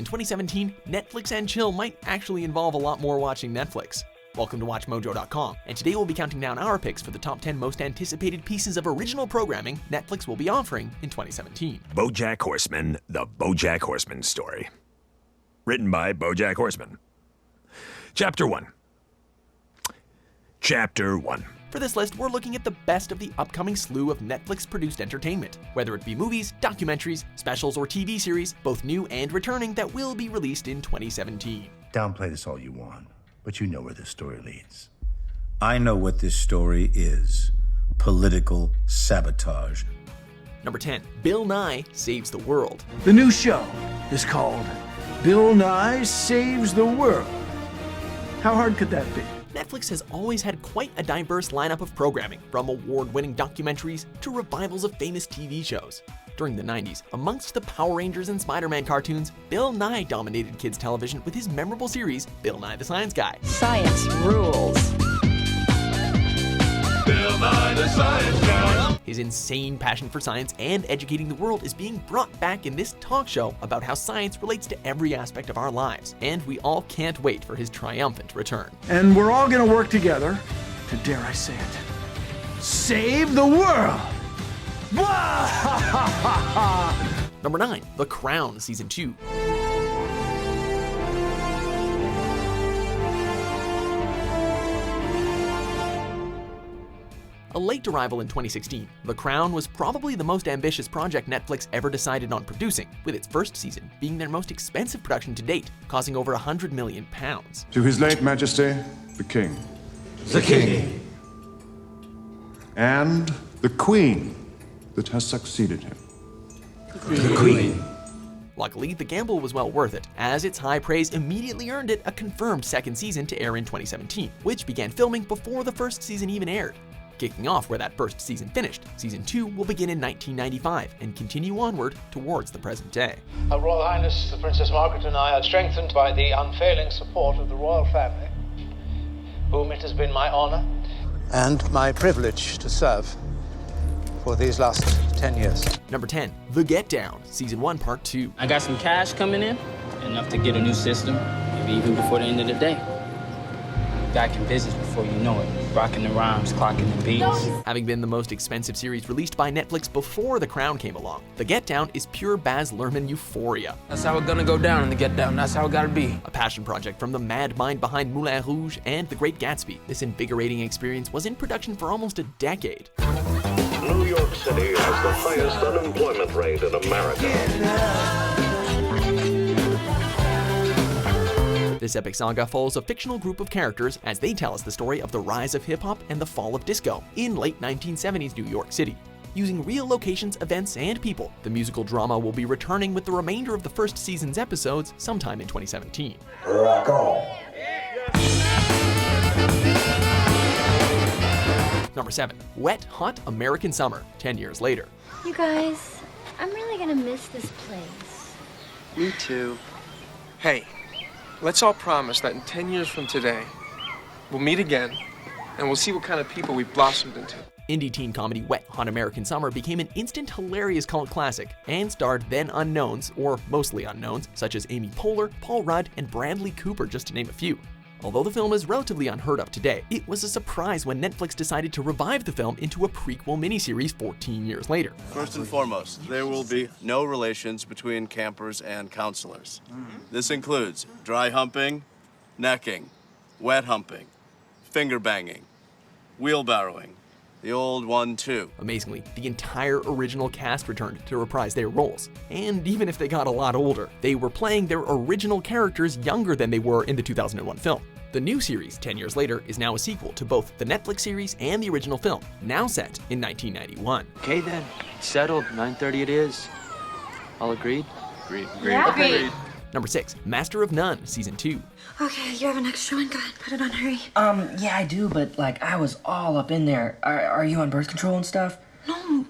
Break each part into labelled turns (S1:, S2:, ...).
S1: In 2017, Netflix and chill might actually involve a lot more watching Netflix. Welcome to WatchMojo.com, and today we'll be counting down our picks for the top 10 most anticipated pieces of original programming Netflix will be offering in 2017.
S2: BoJack Horseman, the BoJack Horseman story. Written by BoJack Horseman. Chapter 1. Chapter 1.
S1: For this list, we're looking at the best of the upcoming slew of Netflix-produced entertainment, whether it be movies, documentaries, specials, or TV series, both new and returning, that will be released in 2017.
S3: Downplay this all you want, but you know where this story leads. I know what this story is. Political sabotage.
S1: Number 10. Bill Nye Saves the World.
S4: The new show is called Bill Nye Saves the World. How hard could that be?
S1: Netflix has always had quite a diverse lineup of programming, from award-winning documentaries to revivals of famous TV shows. During the 90s, amongst the Power Rangers and Spider-Man cartoons, Bill Nye dominated kids' television with his memorable series, Bill Nye the Science Guy.
S5: Science rules.
S6: Bill Nye the Science Guy.
S1: His insane passion for science and educating the world is being brought back in this talk show about how science relates to every aspect of our lives, and we all can't wait for his triumphant return.
S4: And we're all gonna work together to, dare I say it, save the world!
S1: Number 9. The Crown Season 2. A late arrival in 2016, The Crown was probably the most ambitious project Netflix ever decided on producing, with its first season being their most expensive production to date, costing over £100 million.
S7: To His late Majesty, the King.
S6: The King.
S7: And the Queen that has succeeded him.
S6: The Queen.
S1: Luckily, the gamble was well worth it, as its high praise immediately earned it a confirmed second season to air in 2017, which began filming before the first season even aired. Kicking off where that first season finished, Season 2 will begin in 1995 and continue onward towards the present day.
S8: Her Royal Highness the Princess Margaret and I are strengthened by the unfailing support of the royal family, whom it has been my honor and my privilege to serve for these last 10 years.
S1: Number 10. The Get Down, Season 1, Part 2.
S9: I got some cash coming in, enough to get a new system, maybe even before the end of the day. Back in business before you know it, rocking the rhymes, clocking the beats.
S1: Having been the most expensive series released by Netflix before The Crown came along, The Get Down is pure Baz Luhrmann euphoria.
S10: That's how it's gonna go down in The Get Down. That's how it gotta be.
S1: A passion project from the mad mind behind Moulin Rouge and The Great Gatsby, this invigorating experience was in production for almost a decade.
S11: New York City has the highest unemployment rate in America.
S1: This epic saga follows a fictional group of characters as they tell us the story of the rise of hip-hop and the fall of disco in late 1970s New York City. Using real locations, events, and people, the musical drama will be returning with the remainder of the first season's episodes sometime in 2017.
S11: Rock on.
S1: Number 7. Wet Hot American Summer, 10 years later.
S12: You guys, I'm really gonna miss this place.
S10: Me too. Hey, let's all promise that in 10 years from today, we'll meet again, and we'll see what kind of people we've blossomed into.
S1: Indie teen comedy Wet Hot American Summer became an instant hilarious cult classic and starred then unknowns, or mostly unknowns, such as Amy Poehler, Paul Rudd, and Bradley Cooper, just to name a few. Although the film is relatively unheard of today, it was a surprise when Netflix decided to revive the film into a prequel miniseries 14 years later.
S13: First and foremost, there will be no relations between campers and counselors. This includes dry humping, necking, wet humping, finger banging, wheelbarrowing, the old 1-2.
S1: Amazingly, the entire original cast returned to reprise their roles. And even if they got a lot older, they were playing their original characters younger than they were in the 2001 film. The new series, 10 years later, is now a sequel to both the Netflix series and the original film, now set in 1991.
S14: Okay then, settled, 9:30 it is. All agreed?
S13: Agreed.
S12: Yeah. Agreed.
S1: Number 6, Master of None, Season 2.
S12: Okay, you have an extra one? Go ahead, put it on, hurry.
S15: Yeah, I do, but, I was all up in there. Are you on birth control and stuff?
S12: No,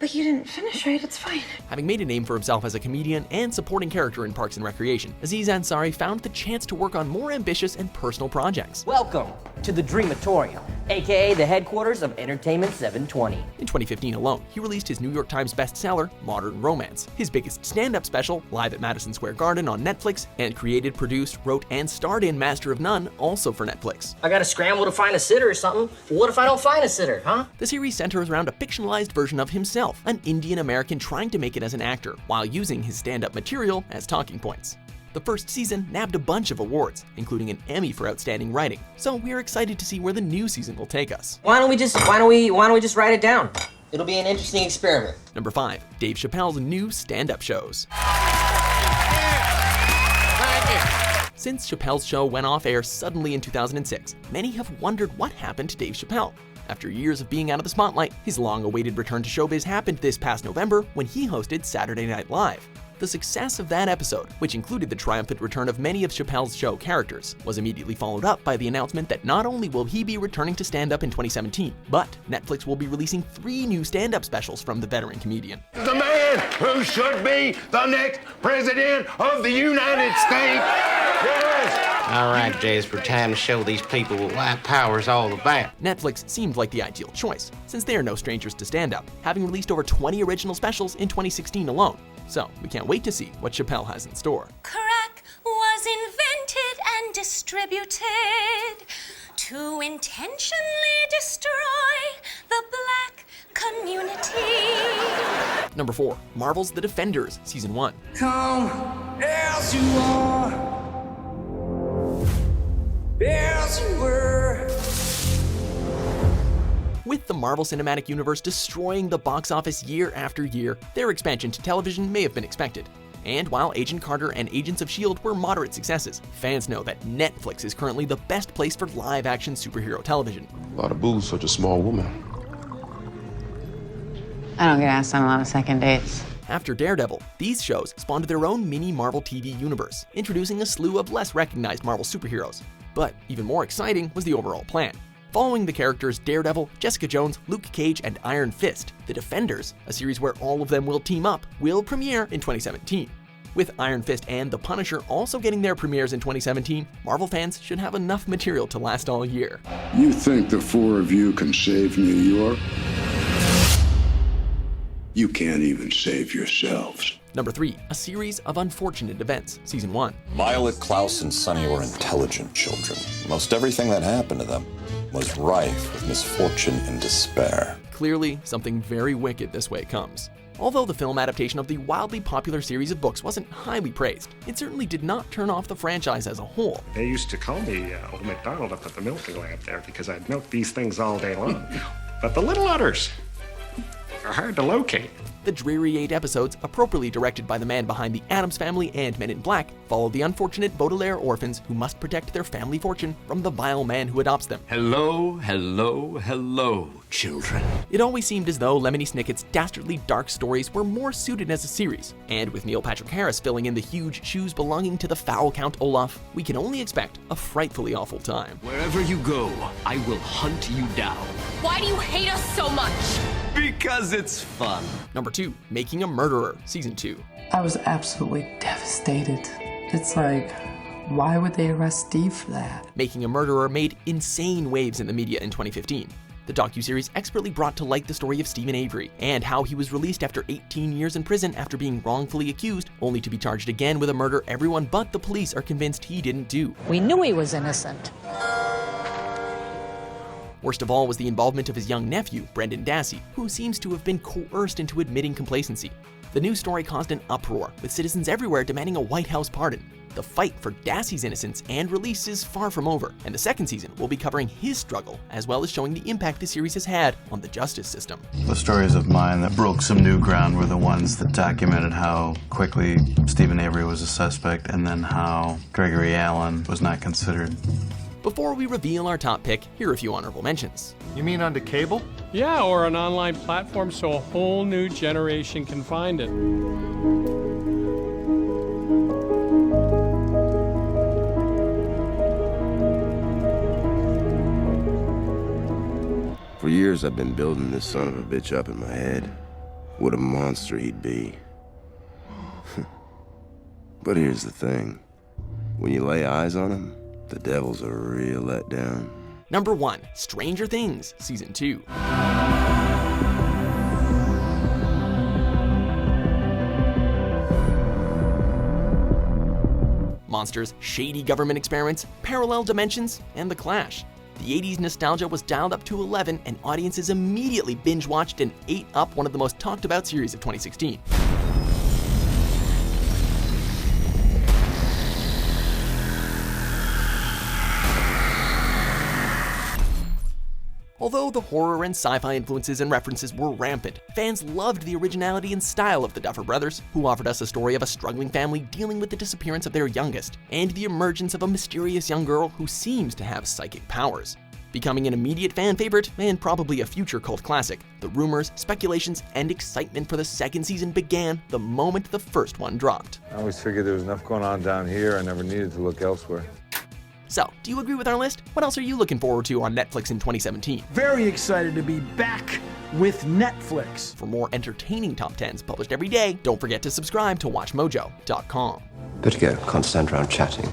S15: But you didn't finish, right? It's fine.
S1: Having made a name for himself as a comedian and supporting character in Parks and Recreation, Aziz Ansari found the chance to work on more ambitious and personal projects.
S16: Welcome to the Dreamatorium, aka the headquarters of Entertainment 720.
S1: In 2015 alone, he released his New York Times bestseller, Modern Romance, his biggest stand-up special, live at Madison Square Garden on Netflix, and created, produced, wrote, and starred in Master of None, also for Netflix.
S16: I gotta scramble to find a sitter or something. What if I don't find a sitter, huh?
S1: The series centers around a fictionalized version of himself, an Indian American trying to make it as an actor, while using his stand-up material as talking points. The first season nabbed a bunch of awards, including an Emmy for outstanding writing, so we're excited to see where the new season will take us.
S16: Why don't we just write it down? It'll be an interesting experiment.
S1: Number 5, Dave Chappelle's new stand-up shows. Since Chappelle's show went off air suddenly in 2006, many have wondered what happened to Dave Chappelle. After years of being out of the spotlight, his long-awaited return to showbiz happened this past November when he hosted Saturday Night Live. The success of that episode, which included the triumphant return of many of Chappelle's show characters, was immediately followed up by the announcement that not only will he be returning to stand-up in 2017, but Netflix will be releasing 3 new stand-up specials from the veteran comedian.
S6: The man who should be the next president of the United States. Yes.
S17: All right, Jay, it's time to show these people what white power is all about.
S1: Netflix seemed like the ideal choice, since they are no strangers to stand-up, having released over 20 original specials in 2016 alone. So we can't wait to see what Chappelle has in store.
S18: Crack was invented and distributed to intentionally destroy the black community.
S1: Number 4, Marvel's The Defenders, Season 1.
S6: Come as you are. As you were.
S1: With the Marvel Cinematic Universe destroying the box office year after year, their expansion to television may have been expected. And while Agent Carter and Agents of S.H.I.E.L.D. were moderate successes, fans know that Netflix is currently the best place for live-action superhero television.
S7: A lot of booze, such a small woman.
S5: I don't get asked on a lot of second dates.
S1: After Daredevil, these shows spawned their own mini Marvel TV universe, introducing a slew of less recognized Marvel superheroes. But even more exciting was the overall plan. Following the characters Daredevil, Jessica Jones, Luke Cage, and Iron Fist, The Defenders, a series where all of them will team up, will premiere in 2017. With Iron Fist and The Punisher also getting their premieres in 2017, Marvel fans should have enough material to last all year.
S7: You think the 4 of you can save New York? You can't even save yourselves.
S1: Number 3, a series of unfortunate events, Season 1.
S19: Violet, Klaus, and Sonny were intelligent children. Most everything that happened to them was rife with misfortune and despair.
S1: Clearly, something very wicked this way comes. Although the film adaptation of the wildly popular series of books wasn't highly praised, it certainly did not turn off the franchise as a whole.
S20: They used to call me Old MacDonald up at the milking lab there because I'd milk these things all day long. But the little udders are hard to locate.
S1: The dreary 8 episodes, appropriately directed by the man behind The Addams Family and Men in Black, follow the unfortunate Baudelaire orphans who must protect their family fortune from the vile man who adopts them.
S21: Hello, hello, hello, children.
S1: It always seemed as though Lemony Snicket's dastardly dark stories were more suited as a series, and with Neil Patrick Harris filling in the huge shoes belonging to the foul Count Olaf, we can only expect a frightfully awful time.
S21: Wherever you go, I will hunt you down.
S18: Why do you hate us so much?
S21: Because it's fun.
S1: Number 2, Making a Murderer, Season 2.
S22: I was absolutely devastated. It's like, why would they arrest Steve for that?
S1: Making a Murderer made insane waves in the media in 2015. The docuseries expertly brought to light the story of Stephen Avery and how he was released after 18 years in prison after being wrongfully accused, only to be charged again with a murder everyone but the police are convinced he didn't do.
S23: We knew he was innocent.
S1: Worst of all was the involvement of his young nephew, Brendan Dassey, who seems to have been coerced into admitting complacency. The news story caused an uproar, with citizens everywhere demanding a White House pardon. The fight for Dassey's innocence and release is far from over, and the second season will be covering his struggle, as well as showing the impact the series has had on the justice system.
S24: The stories of mine that broke some new ground were the ones that documented how quickly Stephen Avery was a suspect, and then how Gregory Allen was not considered.
S1: Before we reveal our top pick, here are a few honorable mentions.
S25: You mean onto cable?
S26: Yeah, or an online platform so a whole new generation can find it.
S27: For years, I've been building this son of a bitch up in my head.
S6: what a monster he'd be. But here's the thing. When you lay eyes on him, the devil's a real letdown.
S1: Number 1. Stranger Things Season 2. Monsters, shady government experiments, parallel dimensions, and The Clash. The 80s nostalgia was dialed up to 11, and audiences immediately binge-watched and ate up one of the most talked-about series of 2016. Although the horror and sci-fi influences and references were rampant, fans loved the originality and style of the Duffer Brothers, who offered us a story of a struggling family dealing with the disappearance of their youngest, and the emergence of a mysterious young girl who seems to have psychic powers. Becoming an immediate fan favorite and probably a future cult classic, the rumors, speculations, and excitement for the second season began the moment the first one dropped.
S2: I always figured there was enough going on down here, I never needed to look elsewhere.
S1: So, do you agree with our list? What else are you looking forward to on Netflix in 2017?
S3: Very excited to be back with Netflix.
S1: For more entertaining top 10s published every day, don't forget to subscribe to WatchMojo.com.
S4: Better go, can't stand around chatting.